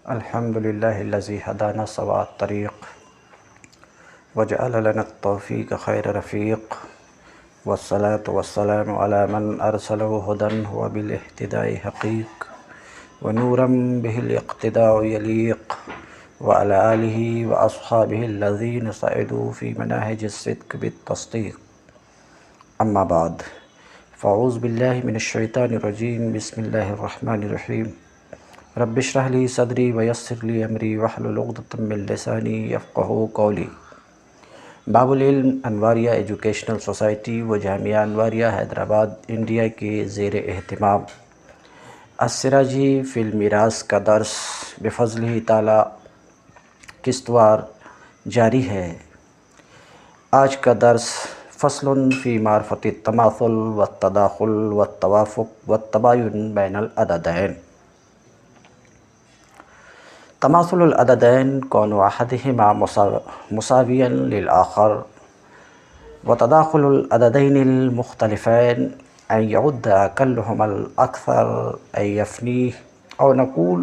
الحمد لله الذي هدانا سواء الطريق وجعل لنا التوفيق خير رفيق، والصلاة والسلام على من أرسله هدى وبالاهتداء حقيق، ونورا به الاقتداء يليق، وعلى آله وأصحابه الذين سعدوا في مناهج الصدق بالتصديق. أما بعد، فأعوذ بالله من الشيطان الرجيم. بسم الله الرحمن الرحيم. رب اشرح لي صدري ويسر لي أمري واحلل عقدة من لساني يفقهوا قولي. باب العلم انواریہ ایجوکیشنل سوسائٹی و جامعہ انواریہ حیدرآباد انڈیا کے زیر اہتمام السراجی فی المیراث کا درس بفضلہ تعالی قسطوار جاری ہے۔ آج کا درس فصل فی معرفت التماثل والتداخل والتوافق والتباین بین العددین۔ تماثل العددین کون احدہما مساویا للآخر، وتداخل العددین المختلفین ان يعد اقلهما الاکثر ان یفنیہ، او نقول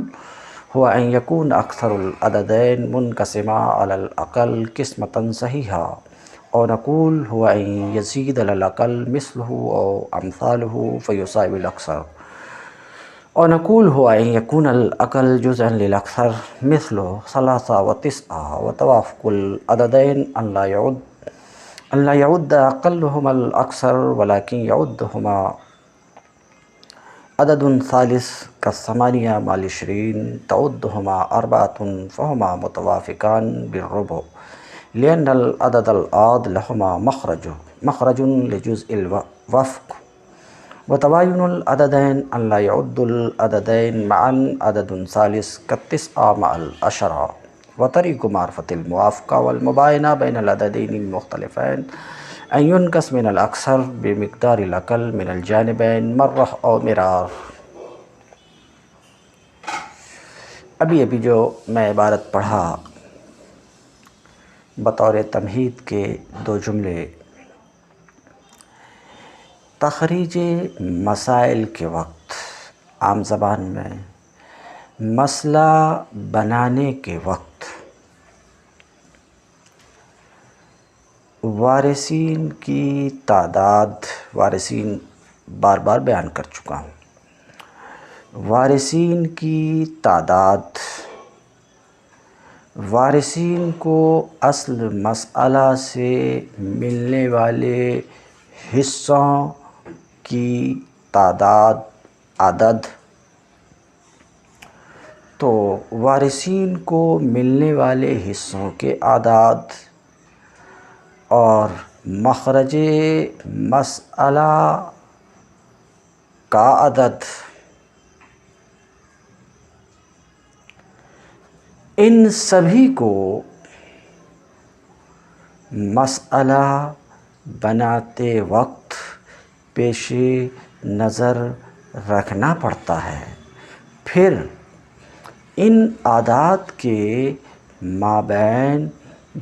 هو ان يكون اکثر العددین منقسما على الاقل قسمة صحیحا، او نقول هو ان يزيد على الاقل مثله او امثاله فيساوي الاکثر، اور نقول هو ان يكون الاقل جزءا للاکثر مثل 3 و9، وتوافق العددين ان لا يعد اقلهما الاکثر ولكن يعدهما عدد ثالث كالثمانية مع 20 تعدهما 4 فهما متوافقان بالربع، لأن العدد العاد لهما مخرج لجزء الوفق. وتباين العددين أن لا يعد العددين معا عدد ثالث كالتسعة مع 10. وطريق معرفة الموافقة والمباينة بين العددين المختلفين أن ينقص من الأكثر بمقدار الأقل من الجانبين مرة أو مرار۔ ابھی جو میں عبارت پڑھا بطور تمہید کے 2 جملے، تخریج مسائل کے وقت، عام زبان میں مسئلہ بنانے کے وقت وارثین کی تعداد، وارثین بار بار بیان کر چکا ہوں، وارثین کی تعداد، وارثین کو اصل مسئلہ سے ملنے والے حصوں کی تعداد، عدد، تو وارثین کو ملنے والے حصوں کے اعداد اور مخرج مسئلہ کا عدد، ان سبھی کو مسئلہ بناتے وقت پیش نظر رکھنا پڑتا ہے۔ پھر ان اعداد کے مابین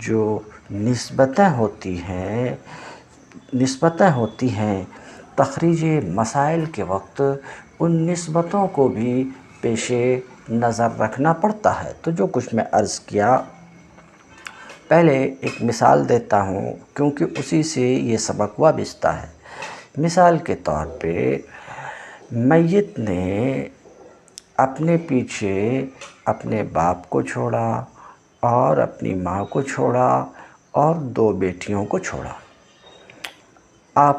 جو نسبتیں ہوتی ہیں تخریج مسائل کے وقت، ان نسبتوں کو بھی پیش نظر رکھنا پڑتا ہے۔ تو جو کچھ میں عرض کیا، پہلے ایک مثال دیتا ہوں کیونکہ اسی سے یہ سبق وابستہ ہے۔ مثال کے طور پہ میت نے اپنے پیچھے اپنے باپ کو چھوڑا اور اپنی ماں کو چھوڑا اور 2 بیٹیوں کو چھوڑا۔ آپ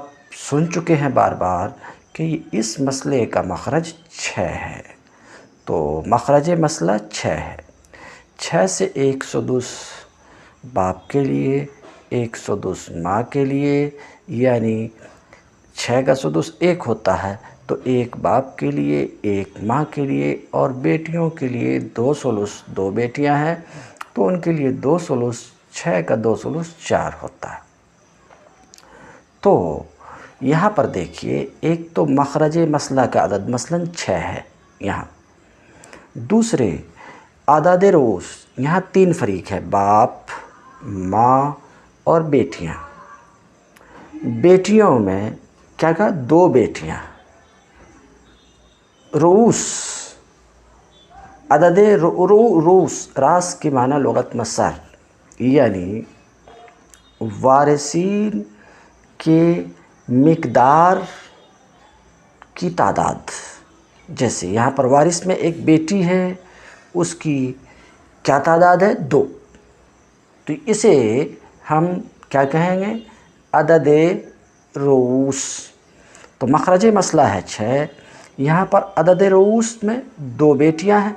سن چکے ہیں بار بار کہ اس مسئلے کا مخرج 6 ہے، تو مخرج مسئلہ 6 ہے۔ 6 سے 1 سدس باپ کے لیے، 1 سدس ماں کے لیے، یعنی 6 کا سدس 1 ہوتا ہے، تو 1 باپ کے لیے، 1 ماں کے لیے، اور بیٹیوں کے لیے 2 سدس، 2 بیٹیاں ہیں تو ان کے لیے 2 سدس، 6 کا 2 سدس 4 ہوتا ہے۔ تو یہاں پر دیکھیے، ایک تو مخرج مسئلہ کا عدد مثلاً 6 ہے یہاں، دوسرے اعداد رؤوس، یہاں 3 فریق ہے، باپ، ماں اور بیٹیاں۔ بیٹیوں میں کیا کہا؟ 2 بیٹیاں۔ رؤوس عدد روس، راس کے معنی لغت میں سر، یعنی وارثین کے مقدار کی تعداد. جیسے یہاں پر وارث میں ایک بیٹی ہے، اس کی کیا تعداد ہے؟ 2. تو اسے ہم کیا کہیں گے؟ عدد رؤوس. تو مخرج مسئلہ ہے 6. یہاں پر عدد رؤوس میں 2 بیٹیاں ہیں.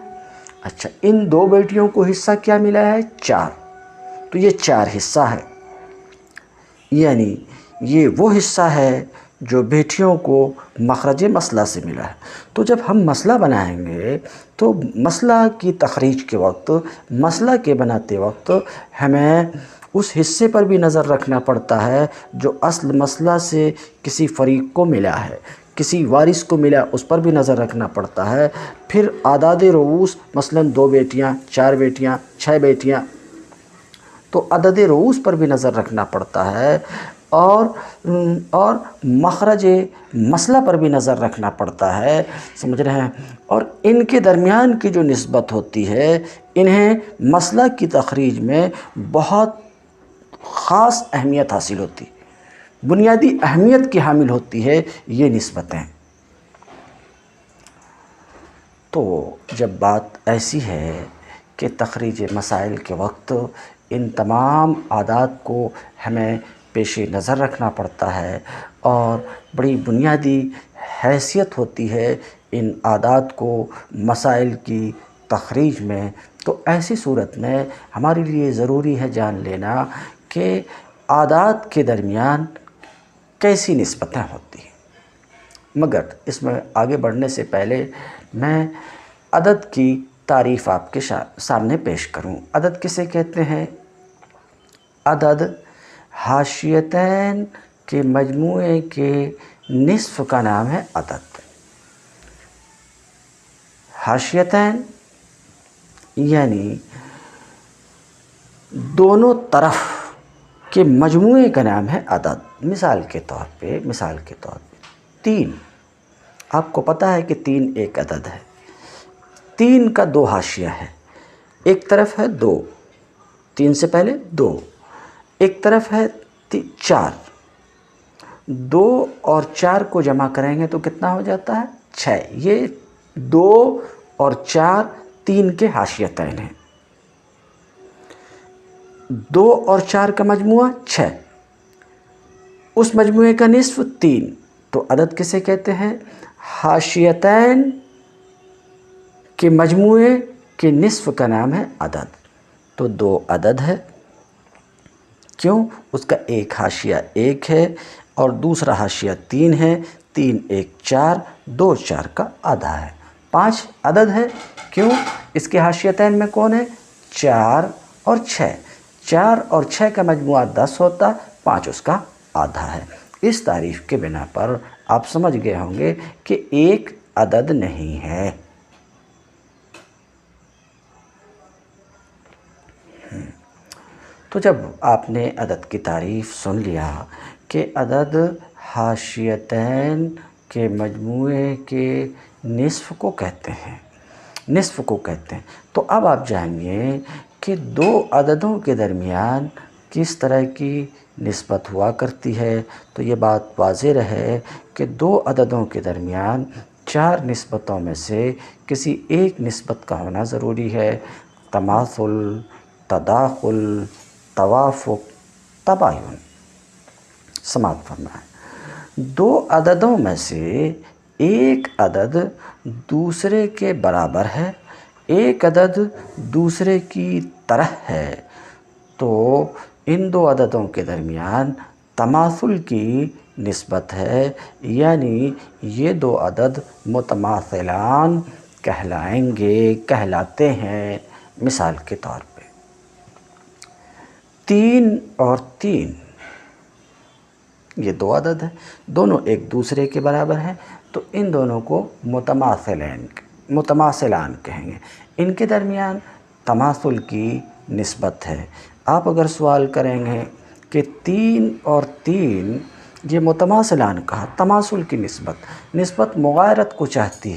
اچھا، ان 2 بیٹیوں کو حصہ کیا ملا ہے؟ 4. تو یہ 4 حصہ ہے، یعنی یہ وہ حصہ ہے جو بیٹیوں کو مخرج مسئلہ سے ملا ہے. تو جب ہم مسئلہ بنائیں گے تو مسئلہ کی تخریج کے وقت، مسئلہ کے بناتے وقت ہمیں اس حصے پر بھی نظر رکھنا پڑتا ہے جو اصل مسئلہ سے کسی فریق کو ملا ہے، کسی وارث کو ملا، اس پر بھی نظر رکھنا پڑتا ہے. پھر اعداد رؤوس، مثلا 2 بیٹیاں، 4 بیٹیاں، 6 بیٹیاں، تو عدد رؤوس پر بھی نظر رکھنا پڑتا ہے، اور مخرج مسئلہ پر بھی نظر رکھنا پڑتا ہے. سمجھ رہے ہیں؟ اور ان کے درمیان کی جو نسبت ہوتی ہے، انہیں مسئلہ کی تخریج میں بہت خاص اہمیت حاصل ہوتی، بنیادی اہمیت کی حامل ہوتی ہے یہ نسبتیں. تو جب بات ایسی ہے کہ تخریج مسائل کے وقت ان تمام عادات کو ہمیں پیش نظر رکھنا پڑتا ہے، اور بڑی بنیادی حیثیت ہوتی ہے ان عادات کو مسائل کی تخریج میں. تو ایسی صورت میں ہمارے لیے ضروری ہے جان لینا کہ عادات کے درمیان کیسی نسبتیں ہوتی ہیں. مگر اس میں آگے بڑھنے سے پہلے میں عدد کی تعریف آپ کے سامنے پیش کروں. عدد کسے کہتے ہیں؟ عدد حاشیتین کے مجموعے کے نصف کا نام ہے عدد. حاشیتین یعنی دونوں طرف کے مجموعے کا نام ہے عدد. مثال کے طور پہ 3. آپ کو پتہ ہے کہ 3 ایک عدد ہے. 3 کا 2 حاشیہ ہے، ایک طرف ہے 2، 3 سے پہلے 2، ایک طرف ہے 4. 2 اور 4 کو جمع کریں گے تو کتنا ہو جاتا ہے؟ 6. یہ 2 اور 4 3 کے حاشیتین ہیں. 2 اور 4 کا مجموعہ 6، اس مجموعے کا نصف 3. تو عدد کسے کہتے ہیں؟ حاشیتین کے مجموعے کے نصف کا نام ہے عدد. تو 2 عدد ہے. کیوں؟ اس کا ایک حاشیہ 1 ہے اور دوسرا حاشیہ 3 ہے. 3 1 4، 2 4 کا آدھا ہے. 5 عدد ہے. کیوں؟ اس کے حاشیتین میں کون ہے؟ 4 اور 6. 4 اور 6 کا مجموعہ 10 ہوتا، 5 اس کا آدھا ہے. اس تعریف کے بنا پر آپ سمجھ گئے ہوں گے کہ ایک عدد نہیں ہے. تو جب آپ نے عدد کی تعریف سن لیا کہ عدد حاشیتین کے مجموعے کے نصف کو کہتے ہیں، تو اب آپ جانیے کہ 2 عددوں کے درمیان کس طرح کی نسبت ہوا کرتی ہے. تو یہ بات واضح رہے کہ 2 عددوں کے درمیان 4 نسبتوں میں سے کسی ایک نسبت کا ہونا ضروری ہے. تماثل، تداخل، توافق، تباین. سماعت فرمائیں. 2 عددوں میں سے ایک عدد دوسرے کے برابر ہے، ایک عدد دوسرے کی طرح ہے، تو ان 2 عددوں کے درمیان تماثل کی نسبت ہے، یعنی یہ 2 عدد متماثلان کہلاتے ہیں. مثال کے طور پہ 3 اور 3 یہ 2 عدد ہیں، دونوں ایک دوسرے کے برابر ہیں، تو ان دونوں کو متماثلان کہیں گے. ان کے درمیان تماثل کی نسبت ہے. آپ اگر سوال کریں گے کہ 3 اور 3 یہ متماثلان کہا، تماثل کی نسبت مغایرت کو چاہتی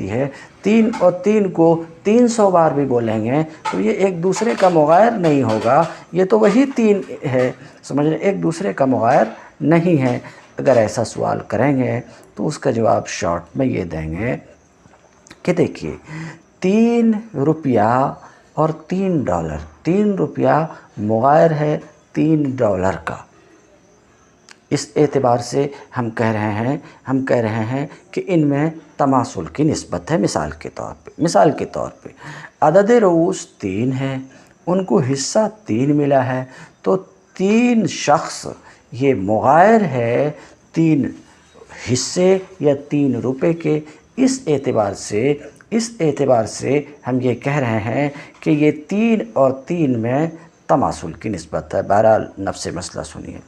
ہے، تین اور تین کو 300 بار بھی بولیں گے تو یہ ایک دوسرے کا مغایر نہیں ہوگا، یہ تو وہی تین ہے، سمجھ رہے، ایک دوسرے کا مغایر نہیں ہے۔ اگر ایسا سوال کریں گے تو اس کا جواب شارٹ میں یہ دیں گے کہ دیکھیے 3 روپیہ اور $3، 3 روپیہ مغایر ہے $3 کا۔ اس اعتبار سے ہم کہہ رہے ہیں کہ ان میں تماثل کی نسبت ہے۔ مثال کے طور پہ عدد رؤوس 3 ہے، ان کو حصہ 3 ملا ہے، تو 3 شخص یہ مغایر ہے 3 حصے یا 3 روپے کے۔ اس اعتبار سے ہم یہ کہہ رہے ہیں کہ یہ 3 اور 3 میں تماثل کی نسبت ہے۔ بہرحال نفس مسئلہ سنیے۔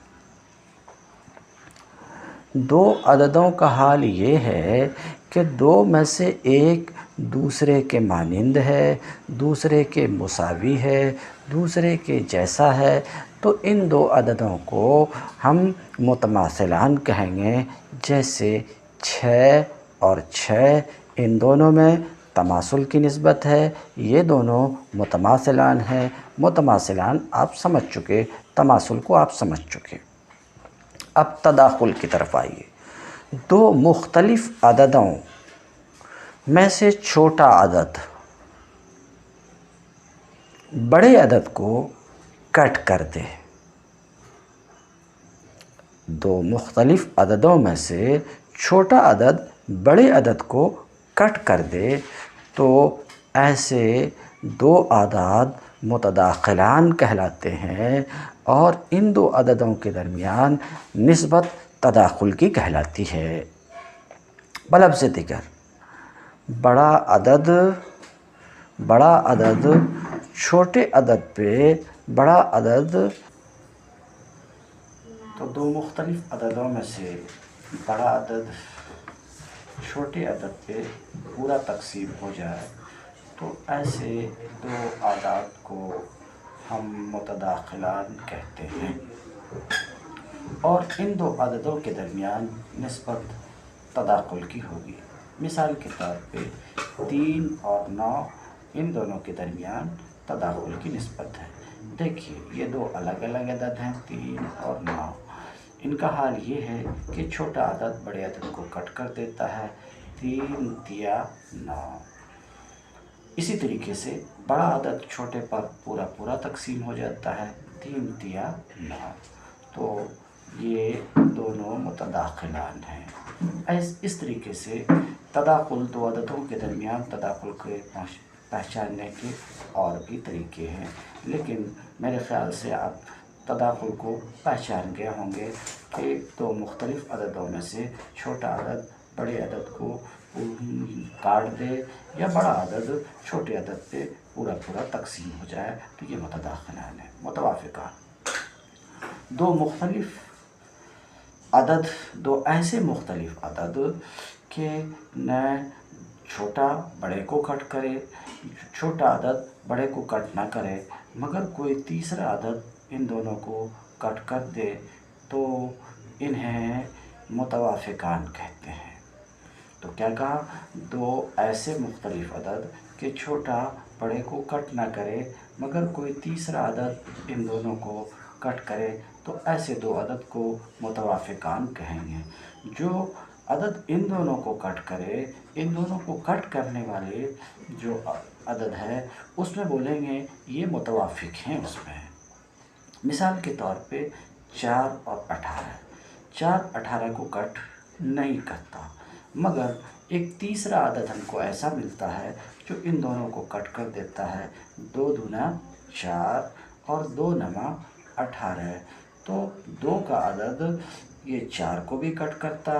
2 عددوں کا حال یہ ہے کہ 2 میں سے ایک دوسرے کے مانند ہے، دوسرے کے مساوی ہے، دوسرے کے جیسا ہے، تو ان 2 عددوں کو ہم متماثلان کہیں گے۔ جیسے 6 اور 6، ان دونوں میں تماثل کی نسبت ہے، یہ دونوں متماثلان ہیں۔ متماثلان آپ سمجھ چکے، تماثل کو آپ سمجھ چکے۔ اب تداخل کی طرف آئیے۔ 2 مختلف عددوں میں سے چھوٹا عدد بڑے عدد کو کٹ کر دے۔ 2 مختلف عددوں میں سے چھوٹا عدد بڑے عدد کو کٹ کر دے تو ایسے 2 اعداد متداخلان کہلاتے ہیں، اور ان 2 عددوں کے درمیان نسبت تداخل کی کہلاتی ہے۔ بلفظ دیگر بڑا عدد چھوٹے عدد پہ بڑا عدد، تو 2 مختلف عددوں میں سے بڑا عدد چھوٹے عدد پہ پورا تقسیم ہو جائے تو ایسے 2 اعداد کو ہم متداخلان کہتے ہیں، اور ان 2 عددوں کے درمیان نسبت تداخل کی ہوگی۔ مثال کے طور پہ 3 اور 9، ان دونوں کے درمیان تداخل کی نسبت ہے۔ دیکھیے یہ 2 الگ الگ عدد ہیں، 3 اور 9۔ ان کا حال یہ ہے کہ چھوٹا عدد بڑے عدد کو کٹ کر دیتا ہے، 3 تیا 9۔ اسی طریقے سے بڑا عدد چھوٹے پر پورا تقسیم ہو جاتا ہے، 3 تیا 9۔ تو یہ دونوں متداخلان ہیں۔ اس طریقے سے تداخل 2 عددوں کے درمیان تداخل کو پہچاننے کے اور بھی طریقے ہیں، لیکن میرے خیال سے آپ تداخل کو پہچان گئے ہوں گے کہ 2 مختلف عددوں میں سے چھوٹا عدد بڑے عدد کو کاٹ دے یا بڑا عدد چھوٹے عدد پہ پورا تقسیم ہو جائے تو یہ متداخلان ہے۔ متوافقان 2 مختلف عدد، 2 ایسے مختلف عدد کہ نہ چھوٹا بڑے کو کٹ کرے، چھوٹا عدد بڑے کو کٹ نہ کرے، مگر کوئی تیسرا عدد ان دونوں کو کٹ کر دے تو انہیں متوافقان کہتے ہیں۔ تو کیا کہا؟ 2 ایسے مختلف عدد کہ چھوٹا بڑے کو کٹ نہ کرے مگر کوئی تیسرا عدد ان دونوں کو کٹ کرے تو ایسے 2 عدد کو متوافقان کہیں گے۔ جو عدد ان دونوں کو کٹ کرے، ان دونوں کو کٹ کرنے والے جو عدد ہے اس میں بولیں گے یہ متوافق ہیں۔ اس میں مثال کے طور پہ 4 اور 18، 4 18 کو کٹ نہیں کرتا، مگر ایک تیسرا عدد ہم کو ایسا ملتا ہے جو ان دونوں کو کٹ کر دیتا ہے، 2 دونا 4 اور 2 نوا 18، تو 2 کا عدد یہ 4 کو بھی کٹ کرتا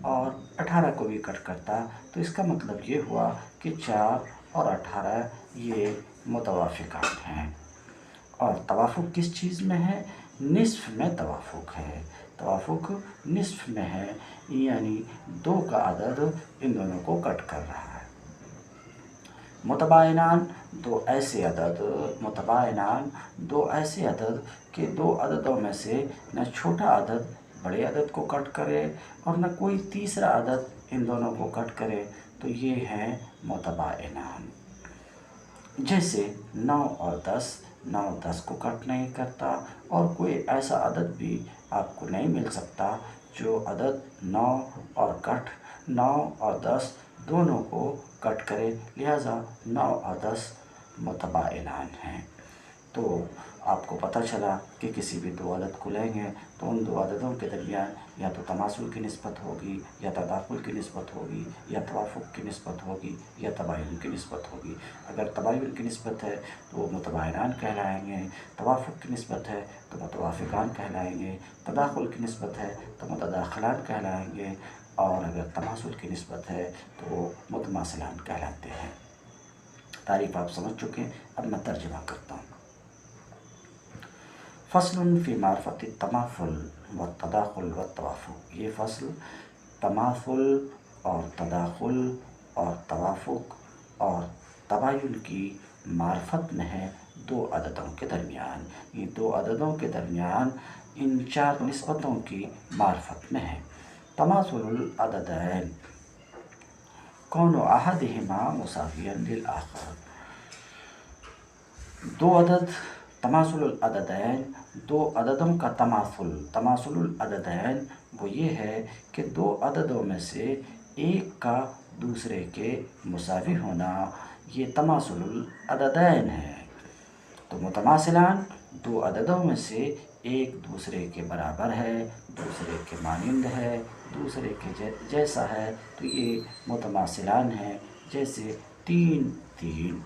اور 18 کو بھی کٹ کرتا، تو اس کا مطلب یہ ہوا کہ 4 اور 18 یہ متوافقان ہیں۔ اور توافق کس چیز میں ہے؟ نصف میں توافق ہے، توافق نصف میں ہے، یعنی 2 کا عدد ان دونوں کو کٹ کر رہا ہے۔ متباینان دو ایسے عدد کہ دو عددوں میں سے نہ چھوٹا عدد بڑے عدد کو کٹ کرے اور نہ کوئی تیسرا عدد ان دونوں کو کٹ کرے، تو یہ ہیں متباینان۔ جیسے 9 اور 10، 9 10 کو کٹ نہیں کرتا، اور کوئی ایسا عدد بھی آپ کو نہیں مل سکتا جو عدد 9 اور 10 دونوں کو کٹ کرے، لہٰذا 9 اور 10 متباینان ہیں۔ تو آپ کو پتہ چلا کہ کسی بھی دو عدد کو لیں گے تو ان دو عددوں کے درمیان یا تو تماثل کی نسبت ہوگی، یا تداخل کی نسبت ہوگی، یا توافق کی نسبت ہوگی، یا تباین کی نسبت ہوگی۔ اگر تباین کی نسبت ہے تو وہ متباینان کہلائیں گے، توافق کی نسبت ہے تو متوافقان کہلائیں گے، تداخل کی نسبت ہے تو متداخلان کہلائیں گے، اور اگر تماثل کی نسبت ہے تو وہ متماثلان کہلاتے ہیں۔ تعریف آپ سمجھ چکے، اب میں ترجمہ کرتا ہوں۔ فصل فی معرفت التماثل والتداخل والتوافق، یہ فصل تماثل اور تداخل اور توافق اور تباین کی معرفت میں ہے دو عددوں کے درمیان۔ یہ دو عددوں کے درمیان ان 4 نسبتوں کی معرفت میں ہے۔ تماثل العددین کون احدہما مساویا للآخر، دو عدد تماثل العددین، دو عددوں کا تماثل العددین وہ یہ ہے کہ دو عددوں میں سے ایک کا دوسرے کے مساوی ہونا، یہ تماثل العددین ہے۔ تو متماثلان دو عددوں میں سے ایک دوسرے کے برابر ہے، دوسرے کے مانند ہے، دوسرے کے جیسا ہے، تو یہ متماثلان ہیں، جیسے 3 3۔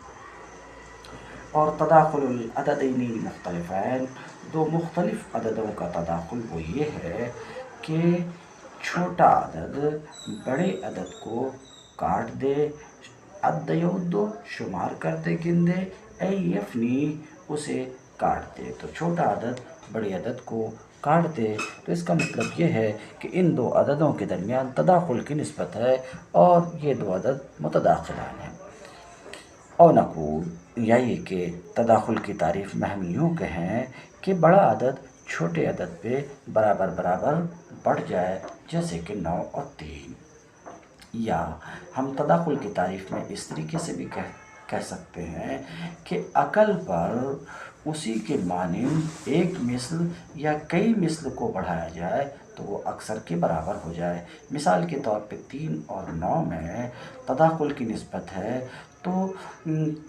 اور تداخل العددین المختلفین، دو مختلف عددوں کا تداخل وہ یہ ہے کہ چھوٹا عدد بڑے عدد کو کاٹ دے، عد یعد شمار کرتے گن دے، اے یفنی اسے کاٹ دے، تو چھوٹا عدد بڑے عدد کو کاٹ دے، تو اس کا مطلب یہ ہے کہ ان دو عددوں کے درمیان تداخل کی نسبت ہے اور یہ دو عدد متداخلان ہیں۔ اور نقول، یا یہ کہ تداخل کی تعریف میں ہم یوں کہیں کہ بڑا عدد چھوٹے عدد پہ برابر برابر بڑھ جائے، جیسے کہ 9 اور 3۔ یا ہم تداخل کی تعریف میں اس طریقے سے بھی کہہ سکتے ہیں کہ عقل پر اسی کے مانند ایک مثل یا کئی مثل کو بڑھایا جائے تو وہ اکثر کے برابر ہو جائے۔ مثال کے طور پہ 3 اور 9 میں تداخل کی نسبت ہے، تو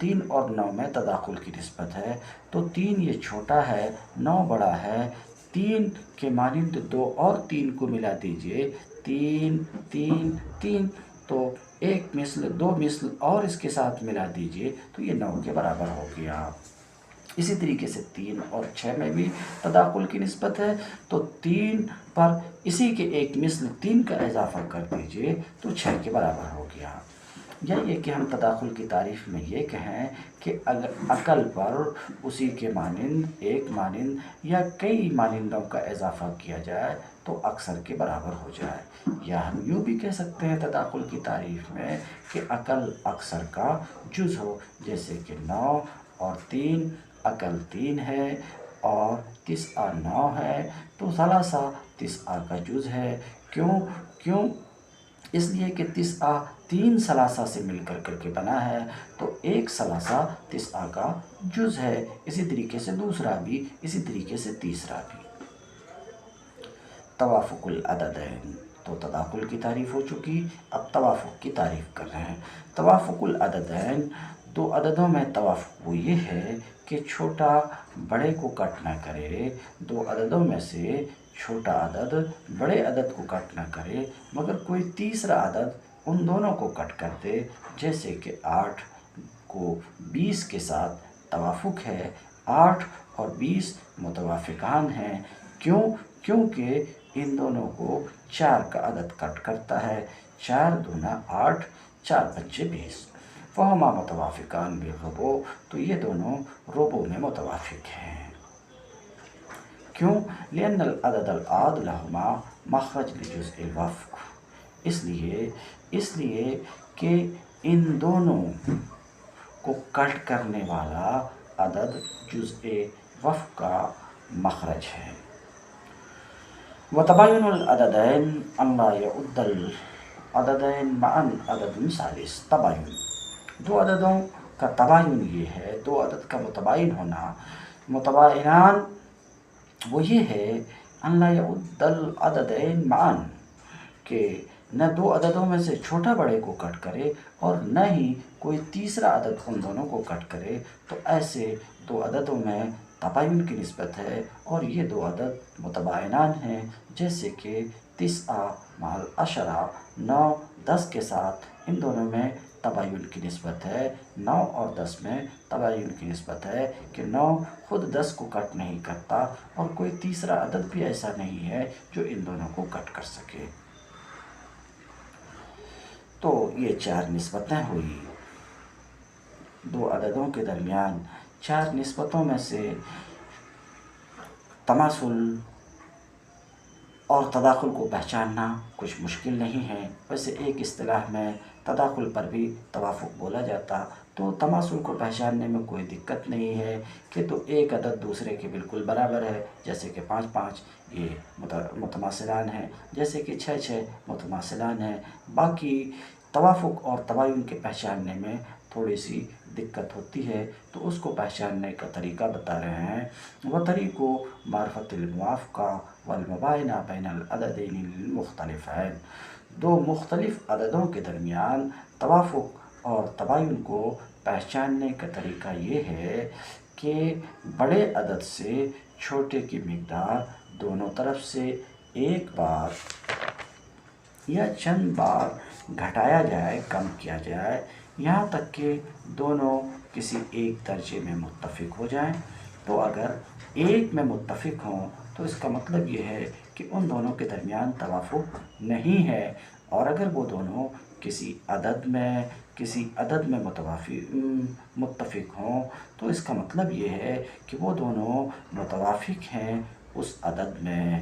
3 اور 9 میں تداخل کی نسبت ہے، تو 3 یہ چھوٹا ہے، 9 بڑا ہے، 3 کے مانند 2 اور 3 کو ملا دیجئے، 3 3 3، تو ایک مثل 2 مثل اور اس کے ساتھ ملا دیجئے تو یہ 9 کے برابر ہو گیا۔ اسی طریقے سے 3 اور 6 میں بھی تداخل کی نسبت ہے، تو 3 پر اسی کے ایک مثل 3 کا اضافہ کر دیجئے تو 6 کے برابر ہو گیا۔ یا یہ کہ ہم تداخل کی تعریف میں یہ کہیں کہ اگر عقل پر اسی کے مانند ایک مانند یا کئی مانندوں کا اضافہ کیا جائے تو اکثر کے برابر ہو جائے۔ یا ہم یوں بھی کہہ سکتے ہیں تداخل کی تعریف میں کہ عقل اکثر کا جز ہو، جیسے کہ 9 اور 3، عقل 3 ہے اور 9 9 ہے، تو ثلاثہ 9 کا جز ہے۔ کیوں؟ اس لیے کہ 9 3 ثلاثہ سے مل کر کے بنا ہے، تو ایک ثلاثہ 9 کا جز ہے، اسی طریقے سے دوسرا بھی، اسی طریقے سے تیسرا بھی۔ توافق العددین، تو تداخل کی تعریف ہو چکی، اب توافق کی تعریف کر رہے ہیں۔ توافق العددین، دو عددوں میں توافق وہ یہ ہے کہ چھوٹا بڑے کو کٹ نہ کرے، دو عددوں میں سے چھوٹا عدد بڑے عدد کو کٹ نہ کرے، مگر کوئی تیسرا عدد ان دونوں کو کٹ کر دے، جیسے کہ 8 کو 20 کے ساتھ توافق ہے، 8 اور 20 متوافقان ہیں۔ کیونکہ ان دونوں کو 4 کا عدد کٹ کرتا ہے، 4 دونا 8، 4 پنچے 20، فہما متوافقان بالربع، تو یہ دونوں ربع میں متوافق ہیں۔ کیوں؟ لأن العدد العاد لہما مخرج لجزء الوفق، اس لیے کہ ان دونوں کو کٹ کرنے والا عدد جزء وفق کا مخرج ہے۔ وتباین العددین ان لا یعد العددین معا عدد ثالث۔ تباین، دو عددوں کا تباین یہ ہے، دو عدد کا متباین ہونا، متباینان وہ یہ ہے ان لا یعد العددین معا، کہ نہ دو عددوں میں سے چھوٹا بڑے کو کٹ کرے اور نہ ہی کوئی تیسرا عدد ان دونوں کو کٹ کرے، تو ایسے دو عددوں میں تباین کی نسبت ہے اور یہ دو عدد متباینان ہیں، جیسے کہ 9 مع 10، 9 10 کے ساتھ ان دونوں میں تباین کی نسبت ہے۔ 9 اور 10 میں تباین کی نسبت ہے کہ 9 خود 10 کو کٹ نہیں کرتا اور کوئی تیسرا عدد بھی ایسا نہیں ہے جو ان دونوں کو کٹ کر سکے۔ تو یہ 4 نسبتیں ہوئی دو عددوں کے درمیان۔ 4 نسبتوں میں سے تماثل اور تداخل کو پہچاننا کچھ مشکل نہیں ہے۔ ویسے ایک اصطلاح میں تداخل پر بھی توافق بولا جاتا، تو تماثل کو پہچاننے میں کوئی دقت نہیں ہے کہ تو ایک عدد دوسرے کے بالکل برابر ہے، جیسے کہ 5 5 یہ متماثلان ہیں، جیسے کہ 6 6 متماثلان ہیں۔ باقی توافق اور تباین کے پہچاننے میں تھوڑی سی دقت ہوتی ہے، تو اس کو پہچاننے کا طریقہ بتا رہے ہیں۔ وطریق معرفت الموافقہ والمباینہ بین العددین المختلفین۔ دو مختلف عددوں کے درمیان توافق اور تباین کو پہچاننے کا طریقہ یہ ہے کہ بڑے عدد سے چھوٹے کی مقدار دونوں طرف سے ایک بار یا چند بار گھٹایا جائے، کم کیا جائے، یہاں تک کہ دونوں کسی ایک درجے میں متفق ہو جائیں۔ تو اگر ایک میں متفق ہوں تو اس کا مطلب یہ ہے کہ ان دونوں کے درمیان توافق نہیں ہے، اور اگر وہ دونوں کسی عدد میں متفق ہوں تو اس کا مطلب یہ ہے کہ وہ دونوں متوافق ہیں اس عدد میں۔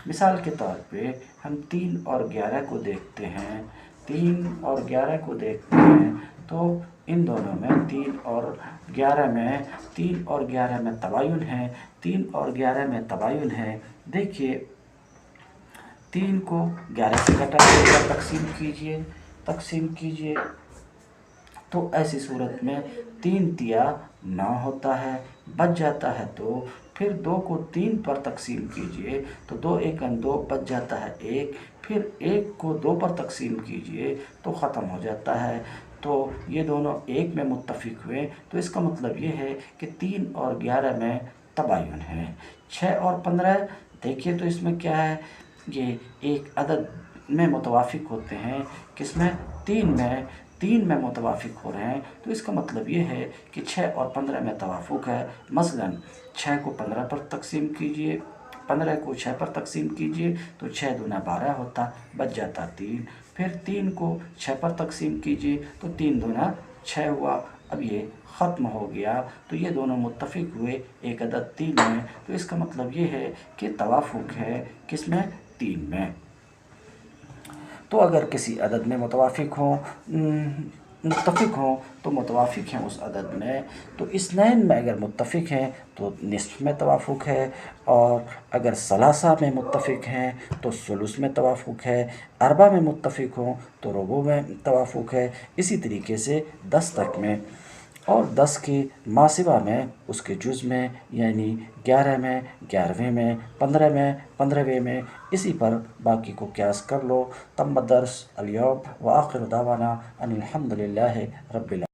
مثال کے طور پہ ہم 3 اور 11 کو دیکھتے ہیں، 3 اور 11 کو دیکھتے ہیں تو ان دونوں میں 3 اور 11 میں تباین ہے، 3 اور 11 میں تباین ہے۔ دیکھیے 3 کو 11 سے گھٹائیے یا تقسیم کیجئے تو ایسی صورت میں 3 تیا 9 ہوتا ہے، بچ جاتا ہے 2۔ پھر 2 کو 3 پر تقسیم کیجئے تو 2 ایک 2 بچ جاتا ہے 1، پھر 1 کو 2 پر تقسیم کیجئے تو ختم ہو جاتا ہے۔ تو یہ دونوں ایک میں متفق ہوئے، تو اس کا مطلب یہ ہے کہ 3 اور 11 میں تباین ہے۔ 6 اور 15 دیکھیے تو اس میں کیا ہے، یہ ایک عدد میں متوافق ہوتے ہیں، کس میں؟ 3 میں متوافق ہو رہے ہیں، تو اس کا مطلب یہ ہے کہ 6 اور 15 میں توافق ہے۔ مثلاً 6 کو 15 پر تقسیم کیجئے، 15 کو 6 پر تقسیم کیجئے تو 6 دونا 12 ہوتا، بچ جاتا 3۔ پھر 3 کو 6 پر تقسیم کیجئے تو 3 دونا 6 ہوا، اب یہ ختم ہو گیا۔ تو یہ دونوں متفق ہوئے ایک عدد 3 میں، تو اس کا مطلب یہ ہے کہ توافق ہے کس میں؟ 3 میں۔ تو اگر کسی عدد میں متفق ہوں تو متوافق ہیں اس عدد میں، تو اثنین میں اگر متفق ہیں تو نصف میں توافق ہے، اور اگر ثلاثہ میں متفق ہیں تو ثلث میں توافق ہے، اربع میں متفق ہوں تو ربع میں توافق ہے، اسی طریقے سے 10 تک میں، اور 10 کی ماسوہ میں اس کے جز میں، یعنی 11 میں 11ویں میں، 15 میں 15ویں میں، اسی پر باقی کو قیاس کر لو۔ تم الدرس اليوم وآخر دعوانا ان الحمد للہ رب العالمین۔